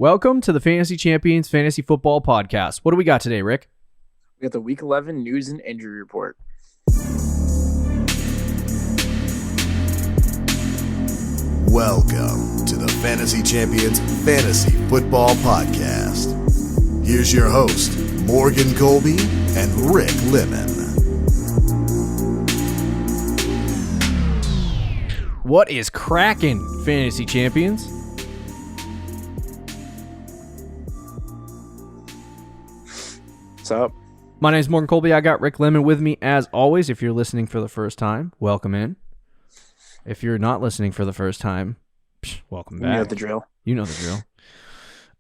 Welcome to the Fantasy Champions Fantasy Football Podcast. What do we got today, Rick? We got the Week 11 news and injury report. Welcome to the Fantasy Champions Fantasy Football Podcast. Here's your host, Morgan Colby and Rick Lemon. What is cracking, Fantasy Champions? What's up? My name is Morgan Colby. I got Rick Lemon with me as always. If you're listening for the first time, welcome in. If you're not listening for the first time, welcome back. You know the drill. You know the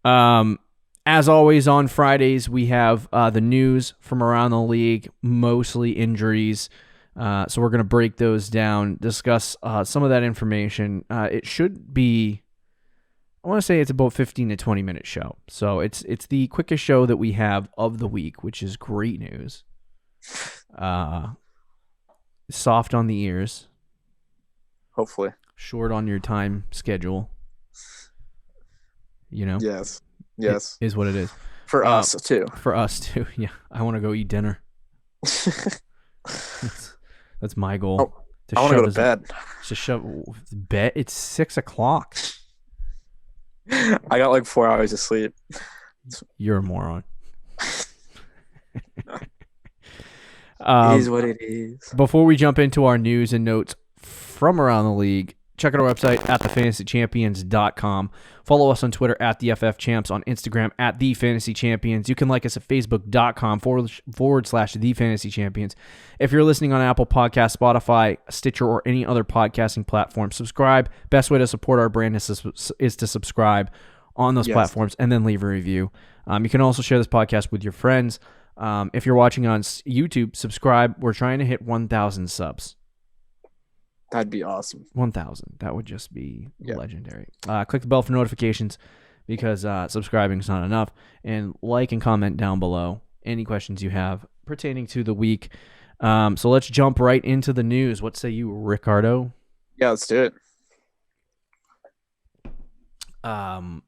drill. As always, on Fridays, we have the news from around the league, mostly injuries. So we're going to break those down, discuss some of that information. It should be, I want to say it's about 15 to 20 minute show. So it's the quickest show that we have of the week, which is great news. Soft on the ears. Hopefully. Short on your time schedule. You know? Yes. It is what it is. For us, too. For us, too. Yeah. I want to go eat dinner. That's my goal. I want to go to bed. To shove bed. It's 6 o'clock. I got like 4 hours of sleep. You're a moron. It is what it is. Before we jump into our news and notes from around the league, check out our website at thefantasychampions.com. Follow us on Twitter at TheFFChamps, on Instagram at TheFantasyChampions. You can like us at Facebook.com/TheFantasyChampions. If you're listening on Apple Podcasts, Spotify, Stitcher, or any other podcasting platform, subscribe. Best way to support our brand is to subscribe on those platforms and then leave a review. You can also share this podcast with your friends. If you're watching on YouTube, subscribe. We're trying to hit 1,000 subs. That'd be awesome. 1,000. That would just be legendary. Click the bell for notifications because subscribing is not enough. And like and comment down below any questions you have pertaining to the week. So let's jump right into the news. What say you, Ricardo? Yeah, let's do it. All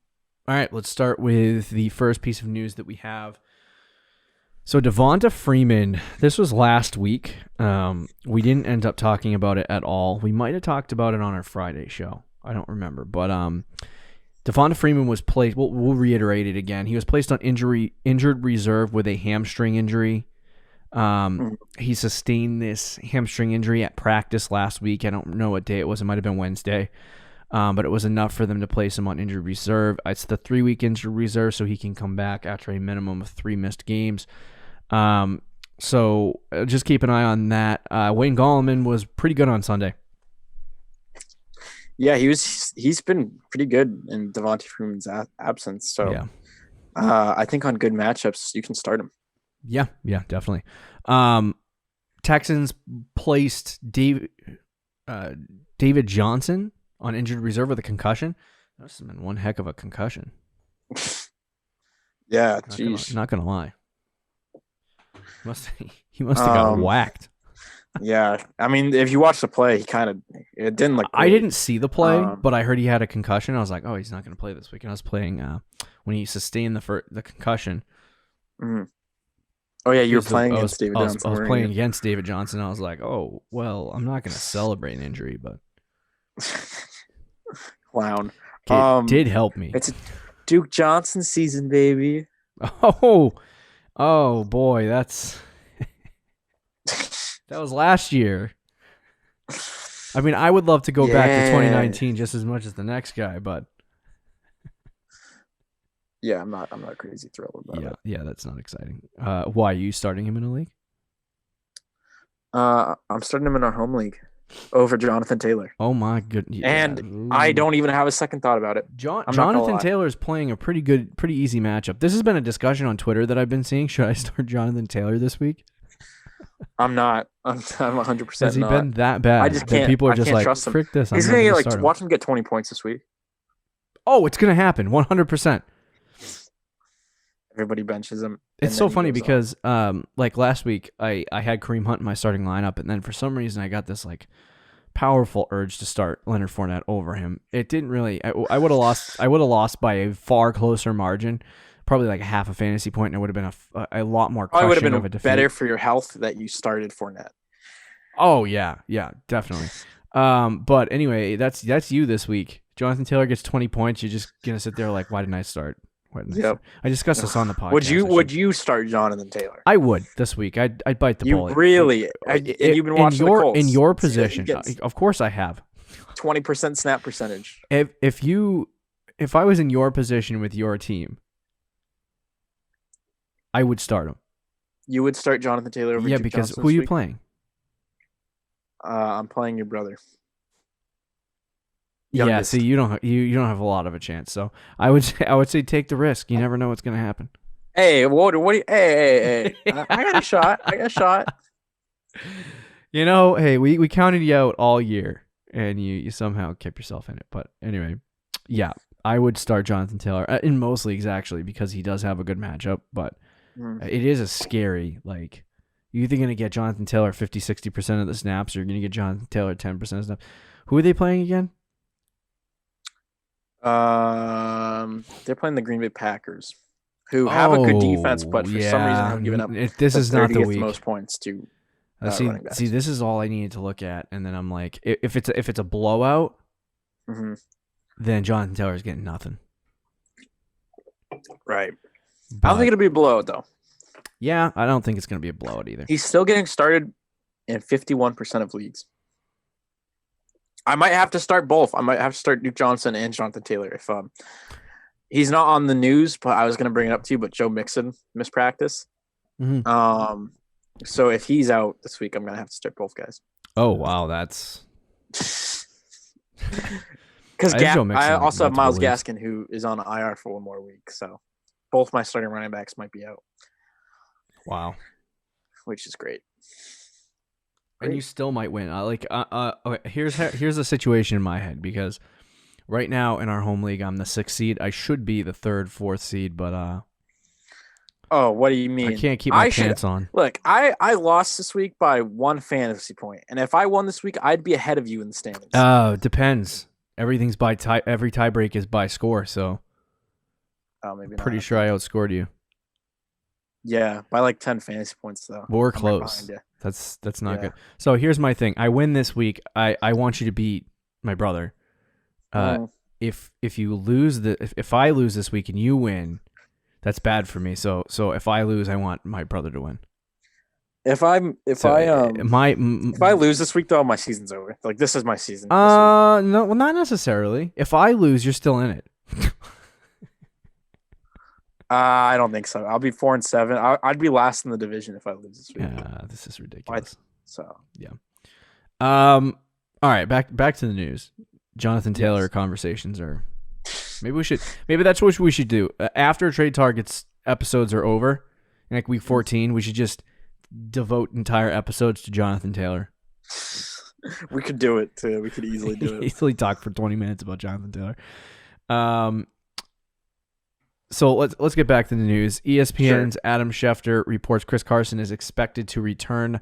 right, let's start with the first piece of news that we have. So Devonta Freeman, this was last week. We didn't end up talking about it at all. We might have talked about it on our Friday show. I don't remember. But Devonta Freeman was placed, we'll reiterate it again. He was placed on injured reserve with a hamstring injury. He sustained this hamstring injury at practice last week. I don't know what day it was. It might have been Wednesday. But it was enough for them to place him on injured reserve. It's the 3-week injured reserve, so he can come back after a minimum of 3 missed games. So just keep an eye on that. Wayne Gallman was pretty good on Sunday. Yeah, he's been pretty good in Devonta Freeman's absence. So yeah. I think on good matchups, you can start him. Yeah, definitely. Texans placed David Johnson on injured reserve with a concussion. That's been one heck of a concussion. Yeah, jeez. Not gonna lie. He must have got whacked. Yeah, I mean, if you watch the play, it didn't look great. I didn't see the play, but I heard he had a concussion. I was like, oh, he's not gonna play this week. And I was playing when he sustained the concussion. Mm-hmm. Oh yeah, you were playing against David Johnson. I was playing against David Johnson. I was like, oh well, I'm not gonna celebrate an injury, but clown. It did help me. It's a Duke Johnson season, baby. Oh boy, that was last year. I mean, I would love to go back to 2019 just as much as the next guy, but yeah, I'm not crazy thrilled about it. Yeah, that's not exciting. Why are you starting him in a league? I'm starting him in our home league over Jonathan Taylor. Oh my goodness. And I don't even have a second thought about it. Jonathan Taylor is playing a pretty easy matchup. This has been a discussion on Twitter that I've been seeing. Should I start Jonathan Taylor this week? I'm not. I'm 100% Has he been that bad? I just can't. People are just like, trust him. frick this. He's going to get watch him get 20 points this week. Oh, it's going to happen. 100%. Everybody benches him. It's so funny because like last week I had Kareem Hunt in my starting lineup, and then for some reason I got this like powerful urge to start Leonard Fournette over him. It didn't really. I would have lost. I would have lost by a far closer margin, probably like half a fantasy point, and it would have been a lot more. Probably would have crushing of a been defeat. better for your health that you started Fournette. Oh yeah, definitely. But anyway, that's you this week. Jonathan Taylor gets 20 points. You're just gonna sit there like, why didn't I start? I discussed this on the podcast. Would you start Jonathan Taylor? I would this week. I'd bite the bullet. You really? And you've been watching the Colts. In your position, of course I have. 20% snap percentage. If I was in your position with your team, I would start him. You would start Jonathan Taylor over Duke because Johnson who are you week? playing? I'm playing your brother. Youngest. Yeah, see, you don't have a lot of a chance. So I would say take the risk. You never know what's going to happen. Hey, what do you? Hey! I got a shot. Hey, we counted you out all year, and you somehow kept yourself in it. But anyway, yeah, I would start Jonathan Taylor in most leagues actually because he does have a good matchup. But it is a scary like. You're either going to get Jonathan Taylor 50-60% of the snaps, or you're going to get Jonathan Taylor 10% of the snaps. Who are they playing again? They're playing the Green Bay Packers, who have a good defense, but for some reason have given up. This is not the week. Most points to running backs. See, this is all I needed to look at, and then I'm like, if it's a blowout, then Jonathan Taylor's getting nothing. Right. I don't think it'll be a blowout though. Yeah, I don't think it's going to be a blowout either. He's still getting started in 51% of leagues. I might have to start both. I might have to start Duke Johnson and Jonathan Taylor if he's not on the news, but I was going to bring it up to you, but Joe Mixon missed practice. So if he's out this week, I'm going to have to start both guys. Oh, wow. That's... Because I also have Myles Gaskin, who is on IR for one more week. So both my starting running backs might be out. Wow. Which is great. And you still might win. Okay, here's the situation in my head, because right now in our home league, I'm the 6th seed. I should be the 3rd, 4th seed, but oh, what do you mean? I can't keep my pants on. Look, I lost this week by 1 fantasy point, and if I won this week, I'd be ahead of you in the standings. It depends. Everything's by tie. Every tiebreak is by score, so maybe pretty sure I outscored you. Yeah, by like 10 fantasy points though. We're close. That's not good. So here's my thing. I win this week. I want you to beat my brother. If you lose if I lose this week and you win, that's bad for me. So if I lose, I want my brother to win. If I lose this week though, my season's over. Like this is my season. No, well, not necessarily. If I lose, you're still in it. I don't think so. I'll be 4-7. I'd be last in the division if I lose this week. Yeah, this is ridiculous. Yeah. All right, back to the news. Jonathan Taylor conversations are. Maybe that's what we should do. After Trade Targets episodes are over, like week 14, we should just devote entire episodes to Jonathan Taylor. We could do it too. We could easily do it. Easily talk for 20 minutes about Jonathan Taylor. So let's get back to the news. ESPN's Adam Schefter reports Chris Carson is expected to return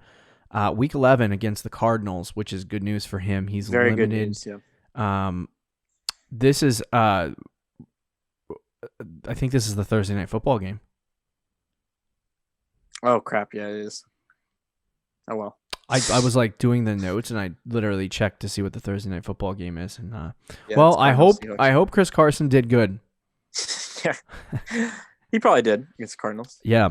week 11 against the Cardinals, which is good news for him. He's very limited. Good news, yeah. This is I think this is the Thursday night football game. Oh crap! Yeah, it is. Oh well. I was like doing the notes and I literally checked to see what the Thursday night football game is, and I hope Chris Carson did good. Yeah, he probably did against the Cardinals. Yeah.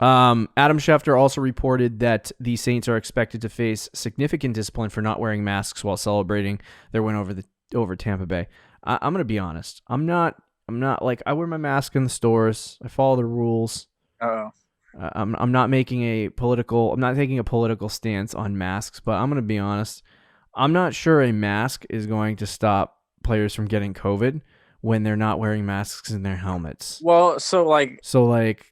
Adam Schefter also reported that the Saints are expected to face significant discipline for not wearing masks while celebrating their win over Tampa Bay. I'm gonna be honest. I'm not like I wear my mask in the stores. I follow the rules. I'm not taking a political stance on masks, but I'm gonna be honest. I'm not sure a mask is going to stop players from getting COVID when they're not wearing masks in their helmets. Well,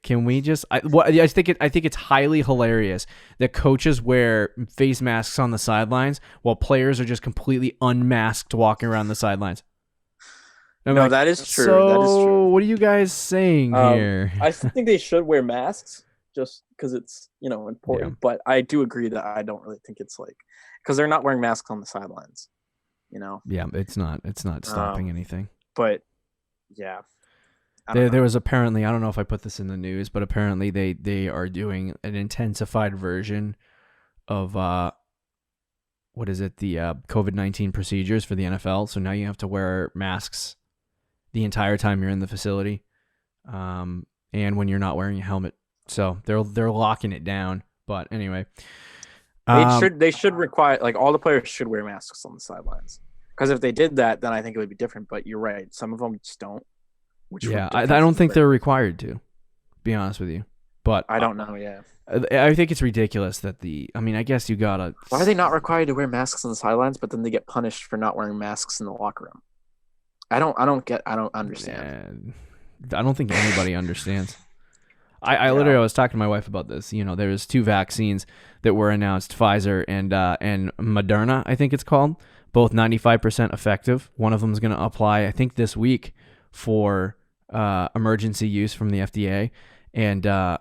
can we just? I think it's highly hilarious that coaches wear face masks on the sidelines while players are just completely unmasked walking around the sidelines. That is true. So that is true. What are you guys saying here? I think they should wear masks just because it's important. But I do agree that I don't really think it's like because they're not wearing masks on the sidelines. Yeah, it's not stopping anything. But yeah, there was apparently, I don't know if I put this in the news, but apparently they are doing an intensified version of what is it, the COVID-19 procedures for the NFL. So now you have to wear masks the entire time you're in the facility, and when you're not wearing a helmet. So they're locking it down. But anyway, they should require, like, all the players should wear masks on the sidelines. Because if they did that, then I think it would be different. But you're right, some of them just don't. I don't think they're required to, be honest with you. But I don't know. Yeah, I think it's ridiculous that I guess you gotta. Why are they not required to wear masks on the sidelines, but then they get punished for not wearing masks in the locker room? I don't understand. I don't think anybody understands. I literally was talking to my wife about this. There was 2 vaccines that were announced, Pfizer and Moderna, I think it's called, both 95% effective. One of them is going to apply, I think, this week for emergency use from the FDA, and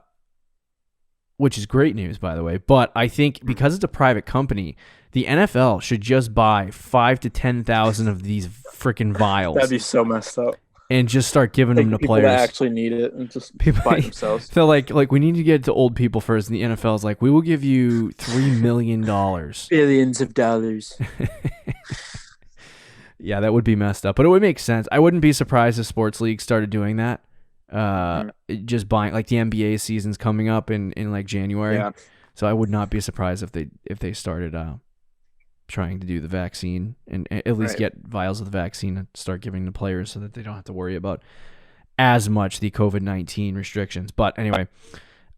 which is great news, by the way. But I think because it's a private company, the NFL should just buy 5,000 to 10,000 of these freaking vials. That'd be so messed up. And just start giving them to people players that actually need it, and just buy themselves. So like we need to get it to old people first. And the NFL is like, we will give you $3 million, billions of dollars. Yeah, that would be messed up, but it would make sense. I wouldn't be surprised if sports leagues started doing that. Just buying, like, the NBA season's coming up in like January. Yeah. So I would not be surprised if they started trying to do the vaccine and at least get vials of the vaccine and start giving to players so that they don't have to worry about as much the COVID-19 restrictions. But anyway,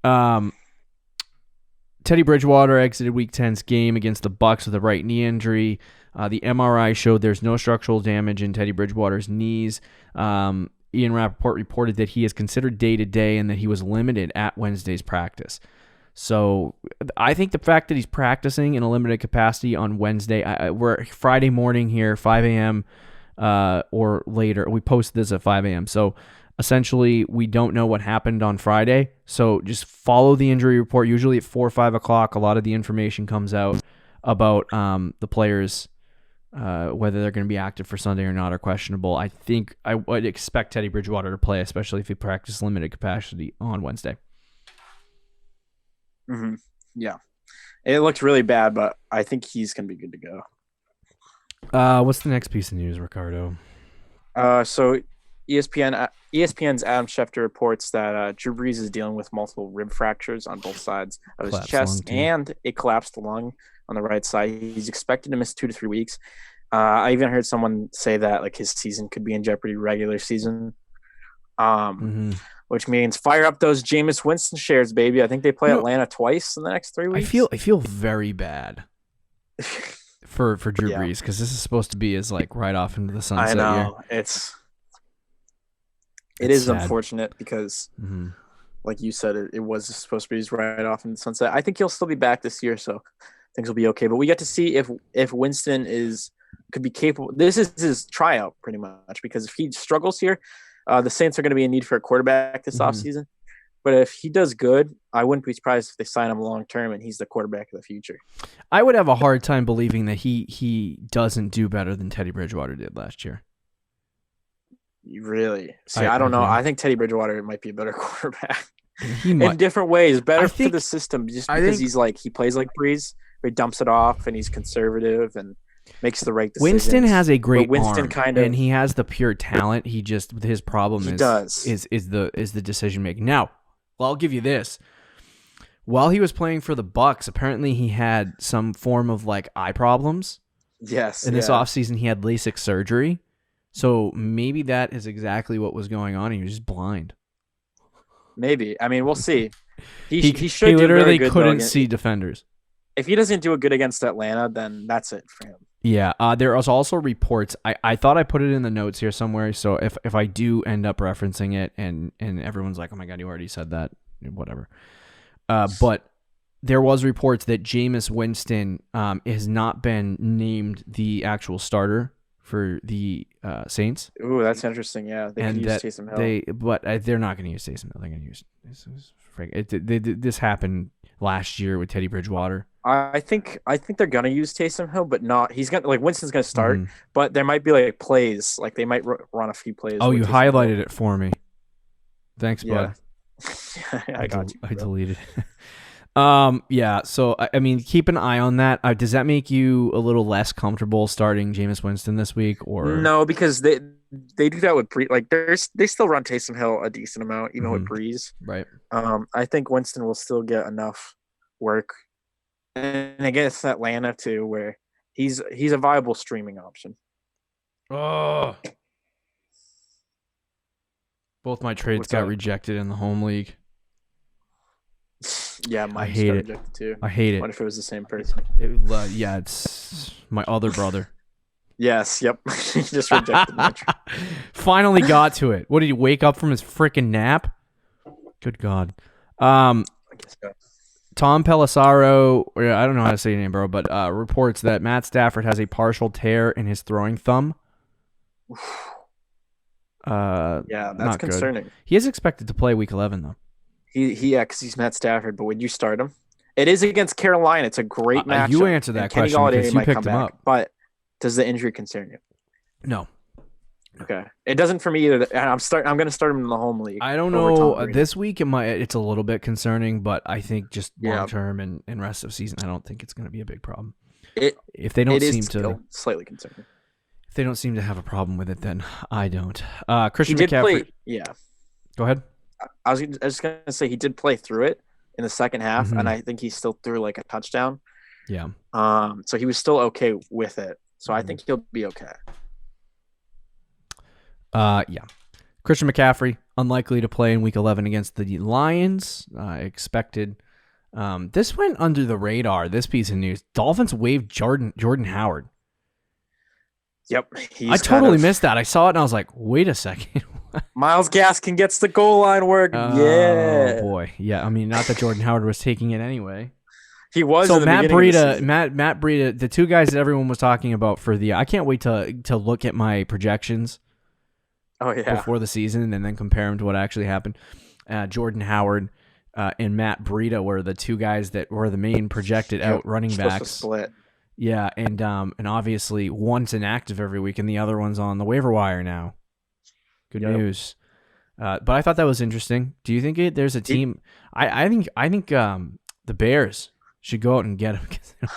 Teddy Bridgewater exited Week 10's game against the Bucs with a right knee injury. The MRI showed there's no structural damage in Teddy Bridgewater's knees. Ian Rappaport reported that he is considered day-to-day and that he was limited at Wednesday's practice. So I think the fact that he's practicing in a limited capacity on Wednesday, we're Friday morning here, 5 a.m. Or later. We posted this at 5 a.m. So essentially, we don't know what happened on Friday. So just follow the injury report. Usually at 4 or 5 o'clock, a lot of the information comes out about the players, whether they're going to be active for Sunday or not, or questionable. I think I would expect Teddy Bridgewater to play, especially if he practices limited capacity on Wednesday. Mm-hmm. Yeah, it looked really bad, but I think he's going to be good to go. What's the next piece of news, Ricardo? So ESPN's Adam Schefter reports that Drew Brees is dealing with multiple rib fractures on both sides of his chest and a collapsed lung on the right side. He's expected to miss 2 to 3 weeks. I even heard someone say that, like, his season could be in jeopardy, regular season. Which means fire up those Jameis Winston shares, baby. I think they play Atlanta twice in the next 3 weeks. I feel very bad for Drew Brees, because this is supposed to be his, like, right off into the sunset. I know. Year. It is sad. Unfortunate because, like you said, it was supposed to be his right off in the sunset. I think he'll still be back this year, so things will be okay. But we get to see if Winston could be capable. This is his tryout, pretty much, because if he struggles here, the Saints are going to be in need for a quarterback this offseason. But if he does good, I wouldn't be surprised if they sign him long term and he's the quarterback of the future. I would have a hard time believing that he doesn't do better than Teddy Bridgewater did last year. Really? See, I don't know. I think Teddy Bridgewater might be a better quarterback in different ways. Better for the system, just because he plays like Breeze, where he dumps it off and he's conservative and makes the right decisions. Winston has a great arm, and he has the pure talent. His problem is the decision making. Now, I'll give you this. While he was playing for the Bucs, apparently he had some form of, like, eye problems. Yes. In this offseason, he had LASIK surgery. So maybe that is exactly what was going on. He was just blind. Maybe. I mean, we'll see. He should. He literally couldn't see defenders. If he doesn't do it good against Atlanta, then that's it for him. Yeah. There was also reports. I thought I put it in the notes here somewhere. So if I do end up referencing it and everyone's like, oh my God, you already said that, whatever. But there was reports that Jameis Winston has not been named the actual starter for the Saints. Ooh, that's interesting. Yeah, they could use Taysom Hill. They're not going to use Taysom Hill. They're going to use this happened last year with Teddy Bridgewater. I think they're gonna use Taysom Hill, but not. He's gonna Winston's gonna start, but there might be like plays, like they might run a few plays. Oh, you highlighted it for me. Thanks, bud. I got you. I deleted it. Yeah. So I mean, keep an eye on that. Does that make you a little less comfortable starting Jameis Winston this week, or no? Because they do that with they still run Taysom Hill a decent amount, even with Breeze. Right. I think Winston will still get enough work, and I guess Atlanta too, where he's a viable streaming option. Oh. Both my trades got rejected in the home league. Yeah, mine I hate it. Too. I hate it. What if it was the same person? Yeah, it's my other brother. Yes, yep. He just rejected my trade. Finally got to it. What, did he wake up from his freaking nap? Good God. I guess so. Tom Pelissaro, I don't know how to say your name, bro, but reports that Matt Stafford has a partial tear in his throwing thumb. Yeah, that's concerning. Good. He is expected to play Week 11, though. Because he's Matt Stafford, but would you start him? It is against Carolina. It's a great matchup. You answer that question because you picked him up. But does the injury concern you? No. Okay. It doesn't for me either. I'm going to start him in the home league. I don't know. This week it's a little bit concerning, but I think just long term and rest of season, I don't think it's going to be a big problem. If they don't seem to slightly concerning. If they don't seem to have a problem with it, then I don't. Christian McCaffrey. Go ahead. I was just going to say he did play through it in the second half, and I think he still threw like a touchdown. Yeah. So he was still okay with it. So I think he'll be okay. Yeah. Christian McCaffrey, unlikely to play in Week 11 against the Lions. Expected. This went under the radar, this piece of news. Dolphins waived Jordan Howard. Yep. I totally missed that. I saw it, and I was like, wait a second. Myles Gaskin gets the goal line work. Yeah. Oh, boy. Yeah, I mean, not that Jordan Howard was taking it anyway. He was. So Matt Breida, the two guys that everyone was talking about for the, I can't wait to look at my projections. Oh yeah. Before the season and then compare them to what actually happened. Jordan Howard and Matt Breida were the two guys that were the main projected out running backs. Split. Yeah, and obviously one's inactive every week and the other one's on the waiver wire now. Good news. But I thought that was interesting. Do you think there's a team? I think the Bears should go out and get him.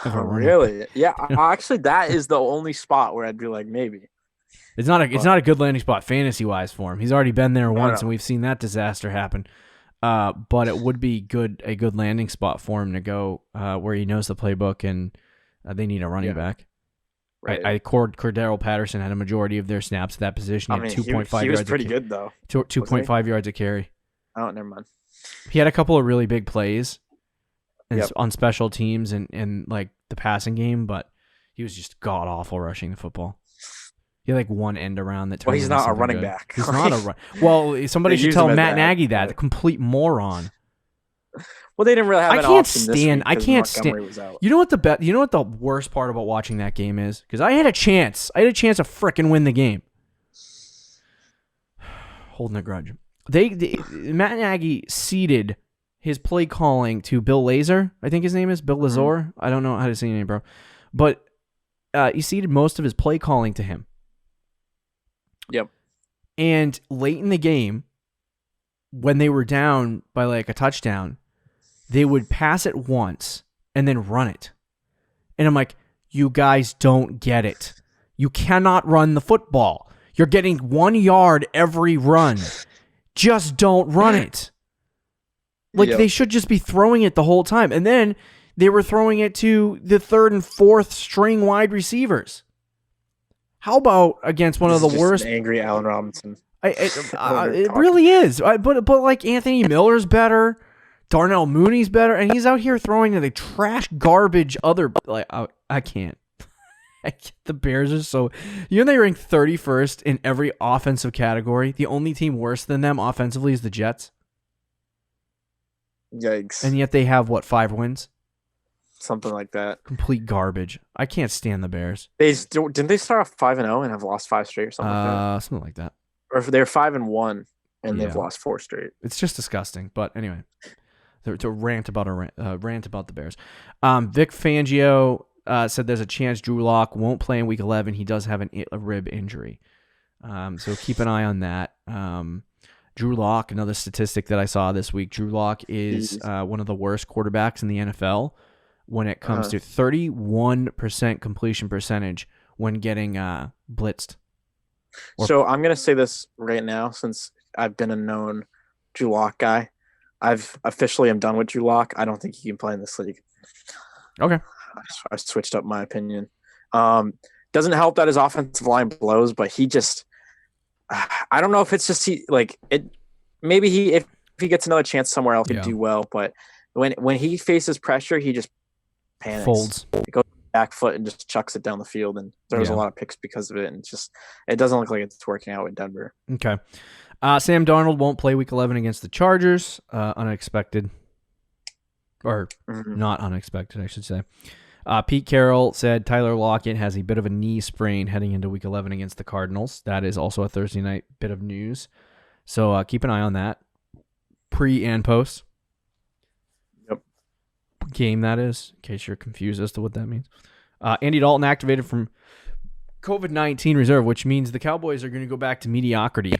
Really? Yeah. Actually, that is the only spot where I'd be like, maybe. It's not a good landing spot fantasy wise for him. He's already been there once, and we've seen that disaster happen. But it would be a good landing spot for him to go where he knows the playbook, and they need a running back. Right. Cordarrelle Patterson had a majority of their snaps at that position. He had 2.5 yards. He was pretty good though. 2.5 yards a carry. Oh, never mind. He had a couple of really big plays on special teams and like the passing game, but he was just god awful rushing the football. He had like one end around that. Well, he's not a running back. He's not a Well, somebody should tell Matt Nagy that. A complete moron. Well, they didn't really have an option I can't stand. You know what the worst part about watching that game is? Because I had a chance. to frickin' win the game. Holding a grudge. Matt Nagy ceded his play calling to Bill Lazor. I think his name is Bill Lazor. I don't know how to say your name, bro. But he ceded most of his play calling to him. Yep. And late in the game, when they were down by like a touchdown, they would pass it once and then run it. And I'm like, you guys don't get it. You cannot run the football. You're getting 1 yard every run. Just don't run it. They should just be throwing it the whole time. And then they were throwing it to the third and fourth string wide receivers. How about against one of the worst? Angry Allen Robinson. It really is. But like Anthony Miller's better. Darnell Mooney's better. And he's out here throwing to the trash garbage other. I can't. The Bears are so. They rank 31st in every offensive category. The only team worse than them offensively is the Jets. Yikes. And yet they have, 5 wins? something like that. Complete garbage. I can't stand the Bears. Didn't they start off 5-0 and have lost 5 straight or something like that? Something like that. Or if they're 5-1 and they've Yeah. lost 4 straight. It's just disgusting. But anyway, to rant about the Bears. Vic Fangio said there's a chance Drew Lock won't play in Week 11. He does have a rib injury, so keep an eye on that. Drew Lock, another statistic that I saw this week. Drew Lock is one of the worst quarterbacks in the NFL when it comes to 31% completion percentage when getting blitzed. So I'm going to say this right now, since I've been a known Drew Lock guy. I've officially am done with Drew Lock. I don't think he can play in this league. Okay. I switched up my opinion. Doesn't help that his offensive line blows, but he just I don't know if it's just maybe if he gets another chance somewhere else, he'll do well. But when he faces pressure, he just panics. Folds. He goes back foot and just chucks it down the field, and throws a lot of picks because of it. And it doesn't look like it's working out in Denver. Okay. Sam Darnold won't play Week 11 against the Chargers. Unexpected. Or not unexpected, I should say. Pete Carroll said Tyler Lockett has a bit of a knee sprain heading into Week 11 against the Cardinals. That is also a Thursday night bit of news. So keep an eye on that. Pre and post. Yep. Game, that is, in case you're confused as to what that means. Andy Dalton activated from COVID-19 reserve, which means the Cowboys are going to go back to mediocrity.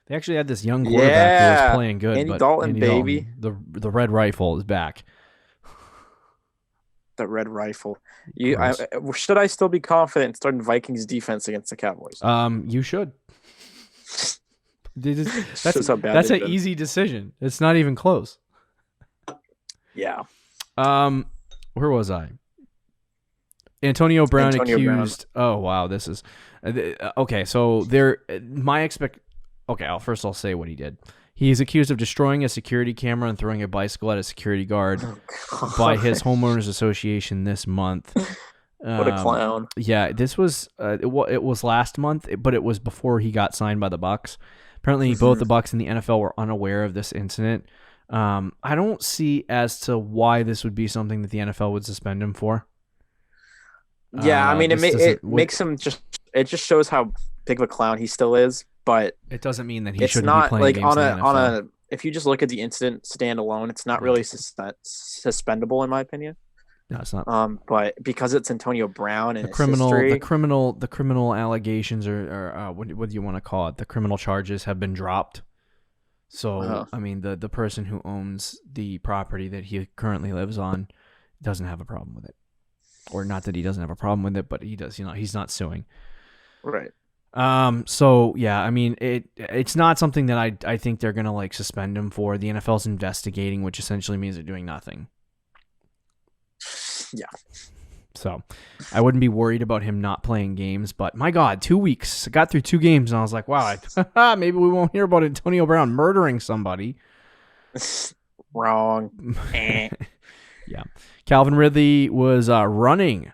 They actually had this young quarterback who was playing good. Andy Dalton, baby. Dalton, the red rifle is back. The red rifle. Should I still be confident in starting Vikings defense against the Cowboys? You should. That's an easy decision. It's not even close. Yeah. Where was I? Antonio Brown accused. Oh wow, this is okay. So I'll say what he did. He is accused of destroying a security camera and throwing a bicycle at a security guard by his homeowners association this month. What a clown! Yeah, this was it was last month, but it was before he got signed by the Bucs. Apparently, both the Bucs and the NFL were unaware of this incident. I don't see as to why this would be something that the NFL would suspend him for. Yeah, I mean, it makes him it just shows how big of a clown he still is. But it doesn't mean that he shouldn't not be playing like games in the NFL. if you just look at the incident standalone, it's not really suspendable in my opinion. No, it's not. But because it's Antonio Brown and the criminal allegations or what do you want to call it? The criminal charges have been dropped. So I mean, the person who owns the property that he currently lives on doesn't have a problem with it, or not that he doesn't have a problem with it, but he does. He's not suing. Right. So yeah, I mean, it's not something that I think they're gonna like suspend him for. The NFL's investigating, which essentially means they're doing nothing. Yeah. So I wouldn't be worried about him not playing games, but my God, 2 weeks. I got through 2 games and I was like, wow, maybe we won't hear about Antonio Brown murdering somebody. Wrong. Yeah. Calvin Ridley was running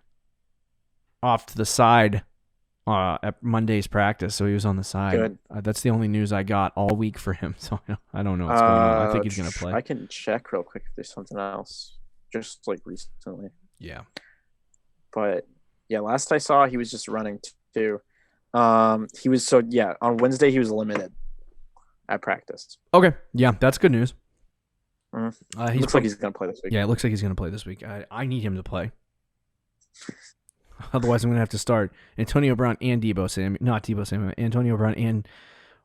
off to the side at Monday's practice, so he was on the side. Good. That's the only news I got all week for him, so I don't know what's going on. I think he's going to play. I can check real quick if there's something else, just like recently. Yeah. But yeah, last I saw, he was just running too. He was on Wednesday he was limited at practice. Okay, yeah, that's good news. Looks like he's going to play this week. Yeah, it looks like he's going to play this week. I need him to play. Otherwise, I'm going to have to start Antonio Brown and Debo Samuel. Not Debo Samuel. Antonio Brown and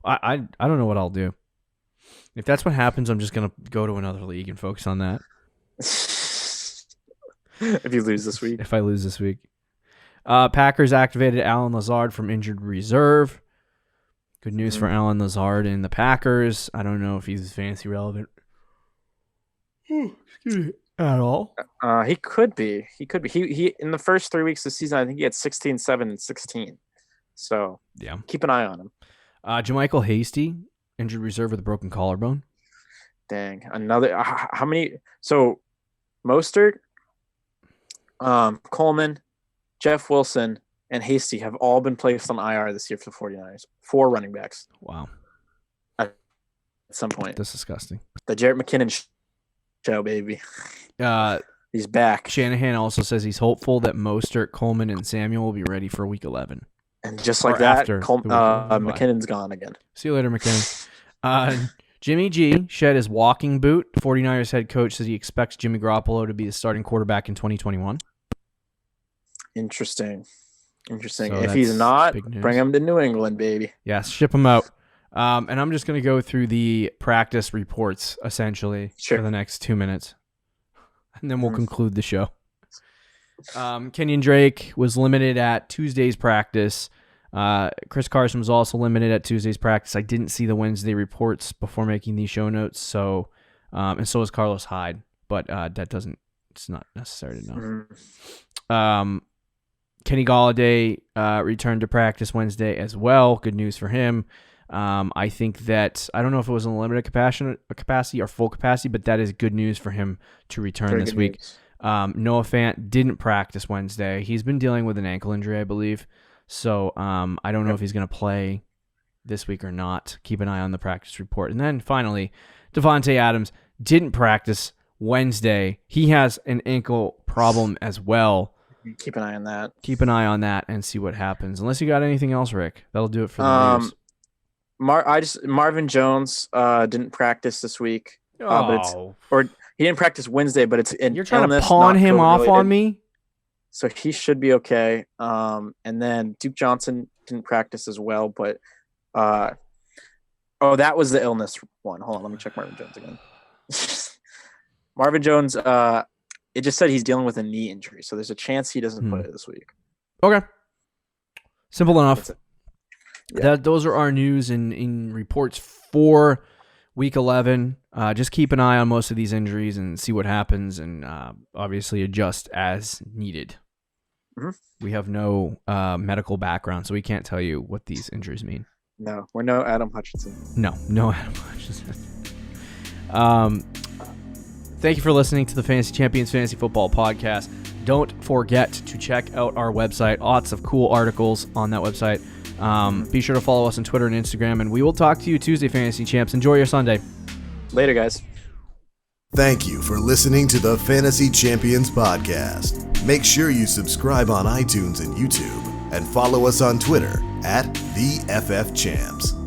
I don't know what I'll do. If that's what happens, I'm just going to go to another league and focus on that. If you lose this week. If I lose this week. Packers activated Alan Lazard from injured reserve. Good news for Alan Lazard and the Packers. I don't know if he's fantasy relevant at all. He could be. He in the first 3 weeks of the season, I think he had 16, 7, and 16. So yeah, keep an eye on him. Jermichael Hasty, injured reserve with a broken collarbone. Dang. Another how many? So Mostert, Coleman, Jeff Wilson, and Hasty have all been placed on IR this year for the 49ers. 4 running backs. Wow. At some point. That's disgusting. The Jarrett McKinnon Ciao, baby. Uh, He's back. Shanahan also says he's hopeful that Mostert, Coleman, and Samuel will be ready for Week 11. And just Or like that, after the week bye. McKinnon's gone again. See you later, McKinnon. Jimmy G shed his walking boot. 49ers head coach says he expects Jimmy Garoppolo to be the starting quarterback in 2021. Interesting. So If he's not, big news. bring him to New England, baby. Yes, ship him out. And I'm just going to go through the practice reports, essentially, for the next 2 minutes. And then we'll conclude the show. Kenyon Drake was limited at Tuesday's practice. Chris Carson was also limited at Tuesday's practice. I didn't see the Wednesday reports before making these show notes, so and so is Carlos Hyde, but it's not necessary to know. Kenny Golladay returned to practice Wednesday as well. Good news for him. I think that, I don't know if it was in limited capacity or full capacity, but that is good news for him to return this week. Noah Fant didn't practice Wednesday. He's been dealing with an ankle injury, I believe. So I don't know if he's going to play this week or not. Keep an eye on the practice report. And then finally, Devontae Adams didn't practice Wednesday. He has an ankle problem as well. Keep an eye on that. Keep an eye on that and see what happens. Unless you got anything else, Rick. That'll do it for the news. Marvin Jones didn't practice this week. He didn't practice Wednesday, but it's an You're trying illness, to pawn not him off COVID-related. on me? So he should be okay. And then Duke Johnson didn't practice as well, but that was the illness one. Hold on, let me check Marvin Jones again. Marvin Jones, it just said he's dealing with a knee injury, so there's a chance he doesn't play this week. Okay. Simple enough. That's it. Yeah. Those are our news and reports for Week 11. Just keep an eye on most of these injuries and see what happens, and obviously adjust as needed. Mm-hmm. We have no medical background, so we can't tell you what these injuries mean. No, we're no Adam Hutchinson. No Adam Hutchinson. Thank you for listening to the Fantasy Champions Fantasy Football Podcast. Don't forget to check out our website. Lots of cool articles on that website. Be sure to follow us on Twitter and Instagram, and we will talk to you Tuesday, Fantasy Champs. Enjoy your Sunday. Later, guys. Thank you for listening to the Fantasy Champions Podcast. Make sure you subscribe on iTunes and YouTube, and follow us on Twitter @TheFFChamps.